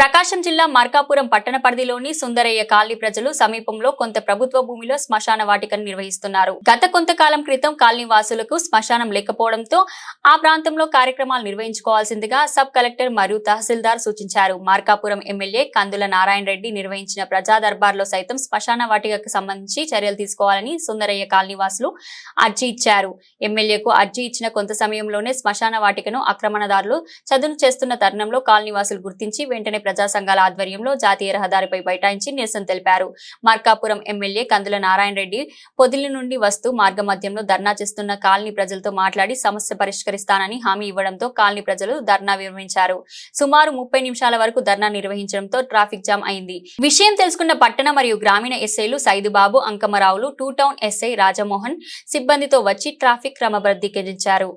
ప్రకాశం జిల్లా మార్కాపురం పట్టణ పరిధిలోని సుందరయ్య కాలనీ ప్రజలు సమీపంలో కొంత ప్రభుత్వ భూమిలో శ్మశాన వాటికను నిర్వహిస్తున్నారు. గత కొంతకాలం క్రితం కాలనీ వాసులకు శ్మశానం లేకపోవడంతో ఆ ప్రాంతంలో కార్యక్రమాలు నిర్వహించుకోవాల్సిందిగా సబ్ కలెక్టర్ మరియు తహసీల్దార్ సూచించారు. మార్కాపురం ఎమ్మెల్యే కందుల నారాయణ రెడ్డి నిర్వహించిన ప్రజా దర్బార్లో సైతం శ్మశాన వాటికకు సంబంధించి చర్యలు తీసుకోవాలని సుందరయ్య కాలనీ వాసులు అర్జీ ఇచ్చారు. ఎమ్మెల్యేకు అర్జీ ఇచ్చిన కొంత సమయంలోనే శ్మశాన వాటికను ఆక్రమణదారులు చదును చేస్తున్న తరుణంలో కాలనీ వాసులు గుర్తించి వెంటనే ప్రజా సంఘాల ఆధ్వర్యంలో జాతీయ రహదారిపై బైఠాయించి నిరసన తెలిపారు. మార్కాపురం ఎమ్మెల్యే కందుల నారాయణ రెడ్డి పొదిలి నుండి వస్తూ మార్గ మధ్యంలో ధర్నా చేస్తున్న కాలనీ ప్రజలతో మాట్లాడి సమస్య పరిష్కరిస్తానని హామీ ఇవ్వడంతో కాలనీ ప్రజలు ధర్నా విరమించారు. సుమారు 30 నిమిషాల వరకు ధర్నా నిర్వహించడంతో ట్రాఫిక్ జామ్ అయింది. విషయం తెలుసుకున్న పట్టణ మరియు గ్రామీణ ఎస్ఐలు సైదుబాబు, అంకమరావులు, టూ టౌన్ ఎస్ఐ రాజమోహన్ సిబ్బందితో వచ్చి ట్రాఫిక్ క్రమబద్ధీకరించారు.